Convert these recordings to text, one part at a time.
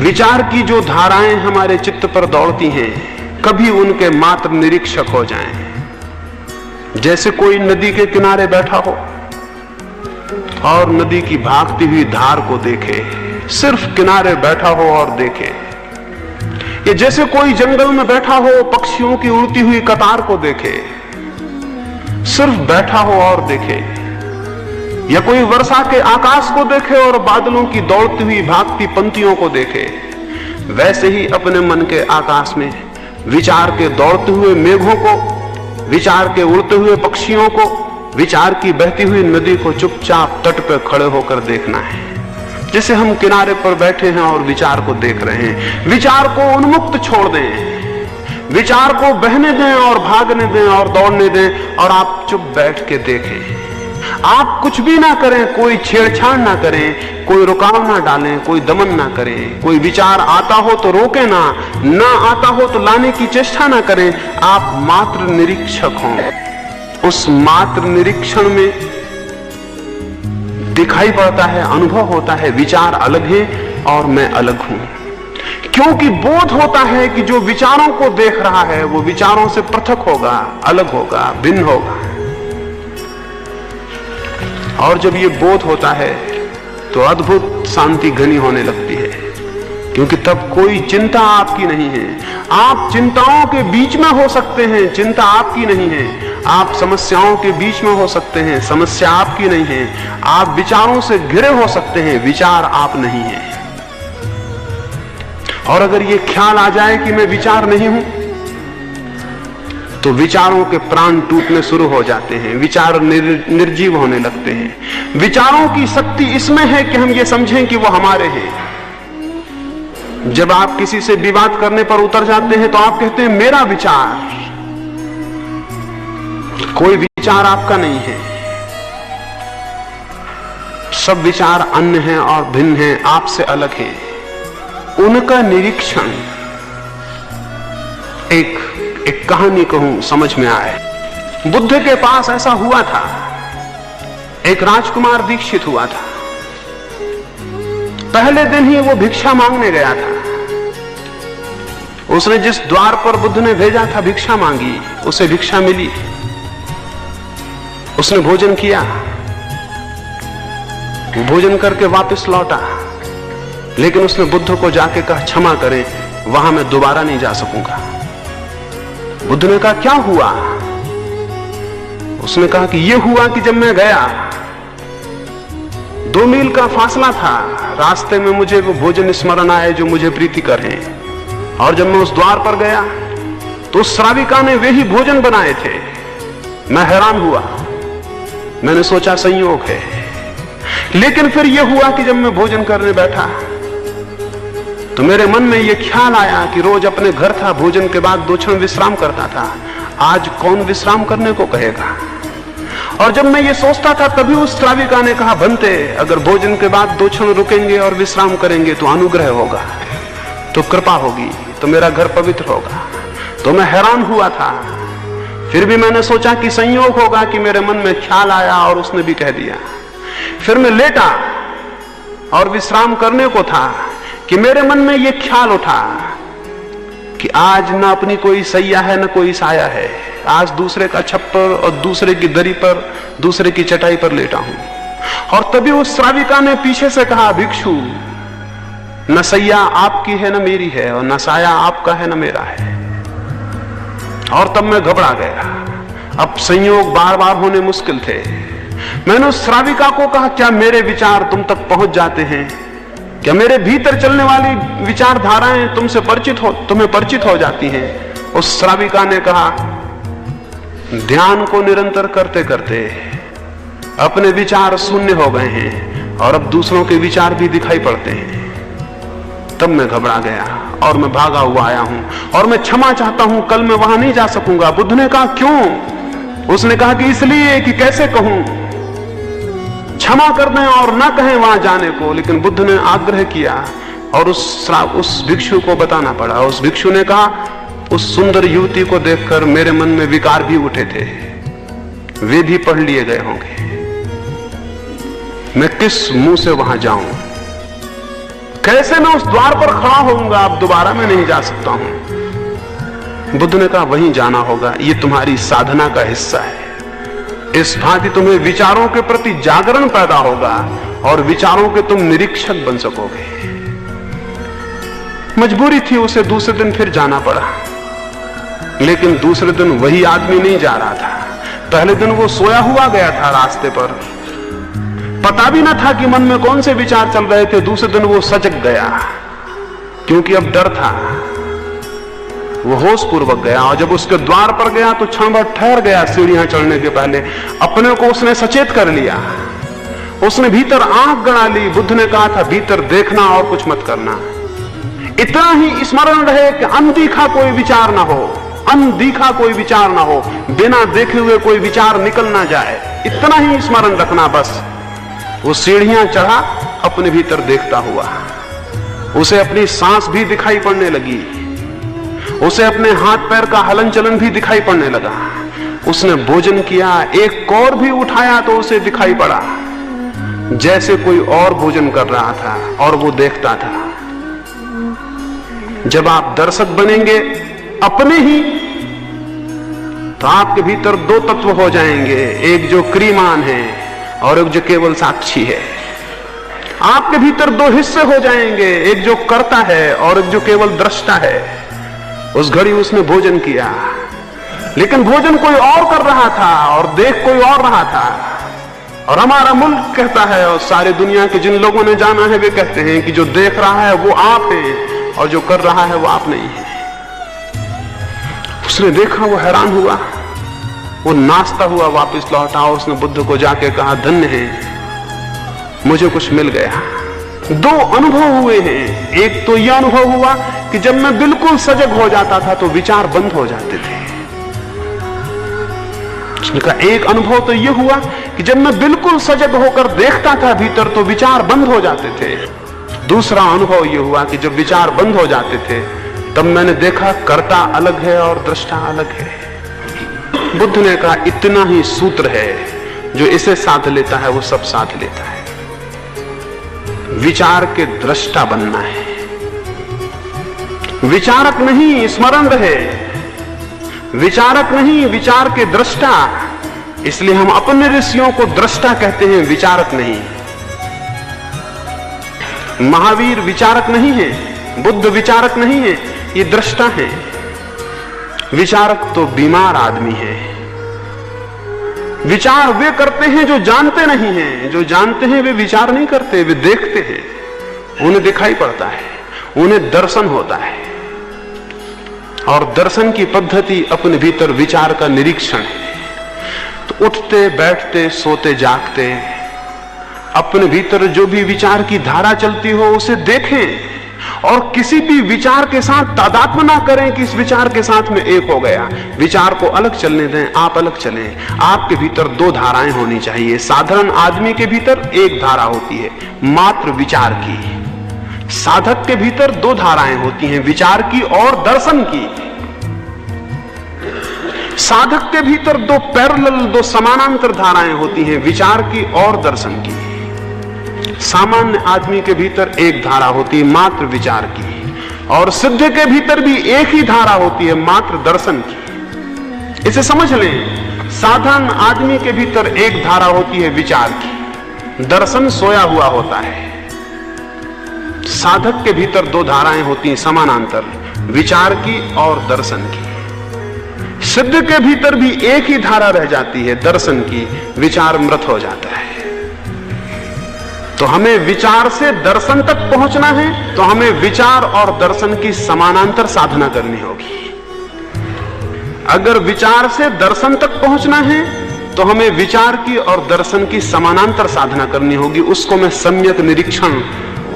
विचार की जो धाराएं हमारे चित्त पर दौड़ती हैं, कभी उनके मात्र निरीक्षक हो जाएं। जैसे कोई नदी के किनारे बैठा हो और नदी की भागती हुई धार को देखे, सिर्फ किनारे बैठा हो और देखे। ये जैसे कोई जंगल में बैठा हो, पक्षियों की उड़ती हुई कतार को देखे, सिर्फ बैठा हो और देखे। या कोई वर्षा के आकाश को देखे और बादलों की दौड़ती हुई भागती पंक्तियों को देखे। वैसे ही अपने मन के आकाश में विचार के दौड़ते हुए मेघों को, विचार के उड़ते हुए पक्षियों को, विचार की बहती हुई नदी को चुपचाप तट पर खड़े होकर देखना है। जैसे हम किनारे पर बैठे हैं और विचार को देख रहे हैं। विचार को उन्मुक्त छोड़ दें, विचार को बहने दें और भागने दें और दौड़ने दें, और आप चुप बैठ के देखें। आप कुछ भी ना करें, कोई छेड़छाड़ ना करें, कोई रुकाव ना डालें, कोई दमन ना करें। कोई विचार आता हो तो रोके ना आता हो तो लाने की चेष्टा ना करें। आप मात्र निरीक्षक हों। उस मात्र निरीक्षण में दिखाई पड़ता है, अनुभव होता है, विचार अलग है और मैं अलग हूं। क्योंकि बोध होता है कि जो विचारों को देख रहा है वो विचारों से पृथक होगा, अलग होगा, भिन्न होगा। और जब ये बोध होता है तो अद्भुत शांति घनी होने लगती है, क्योंकि तब कोई चिंता आपकी नहीं है। आप चिंताओं के बीच में हो सकते हैं, चिंता आपकी नहीं है। आप समस्याओं के बीच में हो सकते हैं, समस्या आपकी नहीं है। आप विचारों से घिरे हो सकते हैं, विचार आप नहीं है। और अगर ये ख्याल आ जाए कि मैं विचार नहीं हूं, तो विचारों के प्राण टूटने शुरू हो जाते हैं, विचार निर्जीव होने लगते हैं। विचारों की शक्ति इसमें है कि हम ये समझें कि वो हमारे हैं। जब आप किसी से विवाद करने पर उतर जाते हैं तो आप कहते हैं मेरा विचार। कोई विचार आपका नहीं है। सब विचार अन्य हैं और भिन्न हैं, आपसे अलग हैं। उनका निरीक्षण, एक कहानी कहूं समझ में आए। बुद्ध के पास ऐसा हुआ था, एक राजकुमार दीक्षित हुआ था। पहले दिन ही वो भिक्षा मांगने गया था। उसने जिस द्वार पर बुद्ध ने भेजा था भिक्षा मांगी, उसे भिक्षा मिली। उसने भोजन किया, भोजन करके वापस लौटा, लेकिन उसने बुद्ध को जाके कहा क्षमा करें, वहां मैं दोबारा नहीं जा सकूंगा। बुद्ध ने कहा क्या हुआ? उसने कहा कि यह हुआ कि जब मैं गया, 2 मील का फासला था, रास्ते में मुझे वो भोजन स्मरण आए जो मुझे प्रीतिकर हैं। और जब मैं उस द्वार पर गया तो उस श्राविका ने वे ही भोजन बनाए थे। मैं हैरान हुआ, मैंने सोचा संयोग है। लेकिन फिर यह हुआ कि जब मैं भोजन करने बैठा तो मेरे मन में यह ख्याल आया कि रोज अपने घर था, भोजन के बाद 2 क्षण विश्राम करता था, आज कौन विश्राम करने को कहेगा। और जब मैं ये सोचता था तभी उस श्राविका ने कहा भंते, अगर भोजन के बाद 2 क्षण रुकेंगे और विश्राम करेंगे तो अनुग्रह होगा, तो कृपा होगी, तो मेरा घर पवित्र होगा। तो मैं हैरान हुआ था। फिर भी मैंने सोचा कि संयोग होगा कि मेरे मन में ख्याल आया और उसने भी कह दिया। फिर मैं लेटा और विश्राम करने को था कि मेरे मन में यह ख्याल उठा कि आज न अपनी कोई सैया है न कोई साया है, आज दूसरे का छप्पर और दूसरे की दरी पर, दूसरे की चटाई पर लेटा हूं। और तभी उस श्राविका ने पीछे से कहा भिक्षु, न सैया आपकी है न मेरी है, और न साया आपका है न मेरा है। और तब मैं घबरा गया। अब संयोग बार बार होने मुश्किल थे। मैंने उस श्राविका को कहा क्या मेरे विचार तुम तक पहुंच जाते हैं? क्या मेरे भीतर चलने वाली विचारधाराएं तुम्हें परिचित हो जाती हैं? उस श्राविका ने कहा ध्यान को निरंतर करते करते अपने विचार शून्य हो गए हैं और अब दूसरों के विचार भी दिखाई पड़ते हैं। तब मैं घबरा गया और मैं भागा हुआ आया हूं और मैं क्षमा चाहता हूं, कल मैं वहां नहीं जा सकूंगा। बुद्ध ने कहा क्यों? उसने कहा कि इसलिए कि कैसे कहूं, क्षमा कर दें और ना कहें वहां जाने को। लेकिन बुद्ध ने आग्रह किया और उस भिक्षु को बताना पड़ा। उस भिक्षु ने कहा उस सुंदर युवती को देखकर मेरे मन में विकार भी उठे थे, वे भी पढ़ लिए गए होंगे। मैं किस मुंह से वहां जाऊं? कैसे मैं उस द्वार पर खड़ा होऊंगा, अब दोबारा मैं नहीं जा सकता हूं। बुद्ध ने कहा वहीं जाना होगा, ये तुम्हारी साधना का हिस्सा है। इस भांति तुम्हें विचारों के प्रति जागरण पैदा होगा और विचारों के तुम निरीक्षक बन सकोगे। मजबूरी थी, उसे दूसरे दिन फिर जाना पड़ा, लेकिन दूसरे दिन वही आदमी नहीं जा रहा था। पहले दिन वो सोया हुआ गया था रास्ते पर, पता भी ना था कि मन में कौन से विचार चल रहे थे। दूसरे दिन वो सजग गया, क्योंकि अब डर था। वो होश पूर्वक गया और जब उसके द्वार पर गया तो क्षण भर ठहर गया। सीढ़ियां चढ़ने के पहले अपने को उसने सचेत कर लिया, उसने भीतर आंख गड़ा ली। बुद्ध ने कहा था भीतर देखना और कुछ मत करना, इतना ही स्मरण रहे कि अनदेखा कोई विचार ना हो, अनदेखा कोई विचार ना हो, बिना देखे हुए कोई विचार निकल ना जाए, इतना ही स्मरण रखना बस। वो सीढ़ियां चढ़ा अपने भीतर देखता हुआ। उसे अपनी सांस भी दिखाई पड़ने लगी, उसे अपने हाथ पैर का हलन चलन भी दिखाई पड़ने लगा। उसने भोजन किया, एक कौर भी उठाया तो उसे दिखाई पड़ा जैसे कोई और भोजन कर रहा था और वो देखता था। जब आप दर्शक बनेंगे अपने ही, तो आपके भीतर दो तत्व हो जाएंगे, एक जो क्रियमान है और एक जो केवल साक्षी है। आपके भीतर दो हिस्से हो जाएंगे, एक जो करता है और एक जो केवल दृष्टा है। उस घड़ी उसने भोजन किया, लेकिन भोजन कोई और कर रहा था और देख कोई और रहा था। और हमारा मुल्क कहता है और सारी दुनिया के जिन लोगों ने जाना है वे कहते हैं कि जो देख रहा है वो आप है और जो कर रहा है वो आप नहीं है। उसने देखा, वो हैरान हुआ, वो नाचता हुआ वापस लौटा। उसने बुद्ध को जाके कहा धन्य है, मुझे कुछ मिल गया। दो अनुभव हुए हैं। एक तो यह अनुभव हुआ कि जब मैं बिल्कुल सजग हो जाता था तो विचार बंद हो जाते थे। उसने कहा एक अनुभव तो यह हुआ कि जब मैं बिल्कुल सजग होकर देखता था भीतर तो विचार बंद हो जाते थे। दूसरा अनुभव यह हुआ कि जब विचार बंद हो जाते थे तब मैंने देखा कर्ता अलग है और दृष्टा अलग है। बुद्ध ने कहा इतना ही सूत्र है, जो इसे साध लेता है वो सब साध लेता है। विचार के दृष्टा बनना है, विचारक नहीं, स्मरण रहे, विचारक नहीं, विचार के दृष्टा। इसलिए हम अपने ऋषियों को दृष्टा कहते हैं, विचारक नहीं। महावीर विचारक नहीं है, बुद्ध विचारक नहीं है, ये दृष्टा है। विचारक तो बीमार आदमी है। विचार वे करते हैं जो जानते नहीं हैं, जो जानते हैं वे विचार नहीं करते, वे देखते हैं, उन्हें दिखाई पड़ता है, उन्हें दर्शन होता है। और दर्शन की पद्धति अपने भीतर विचार का निरीक्षण है। तो उठते बैठते सोते जागते अपने भीतर जो भी विचार की धारा चलती हो उसे देखें और किसी भी विचार के साथ तादात्म्य ना करें कि इस विचार के साथ में एक हो गया। विचार को अलग चलने दें, आप अलग चलें। आपके भीतर दो धाराएं होनी चाहिए। साधारण आदमी के भीतर एक धारा होती है मात्र विचार की। साधक के भीतर दो धाराएं होती हैं, विचार की और दर्शन की। साधक के भीतर दो पैरेलल, दो समानांतर धाराएं होती हैं, विचार की और दर्शन की। सामान्य आदमी के भीतर एक धारा होती है मात्र विचार की, और सिद्ध के भीतर भी एक ही धारा होती है मात्र दर्शन की। इसे समझ लें, साधारण आदमी के भीतर एक धारा होती है विचार की, दर्शन सोया हुआ होता है। साधक के भीतर दो धाराएं होती हैं समानांतर, विचार की और दर्शन की। सिद्ध के भीतर भी एक ही धारा रह जाती है दर्शन की, विचार मृत हो जाता है। तो हमें विचार से दर्शन तक पहुंचना है, तो हमें विचार और दर्शन की समानांतर साधना करनी होगी। अगर विचार से दर्शन तक पहुंचना है तो हमें विचार की और दर्शन की समानांतर साधना करनी होगी। उसको मैं सम्यक निरीक्षण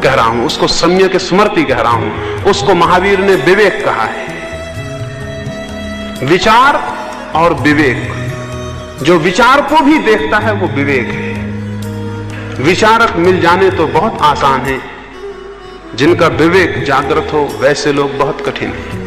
कह रहा हूं, उसको सम्यक स्मृति कह रहा हूं, उसको महावीर ने विवेक कहा है। विचार और विवेक, जो विचार को भी देखता है वो विवेक है। विचारक मिल जाने तो बहुत आसान है, जिनका विवेक जागृत हो वैसे लोग बहुत कठिन हैं।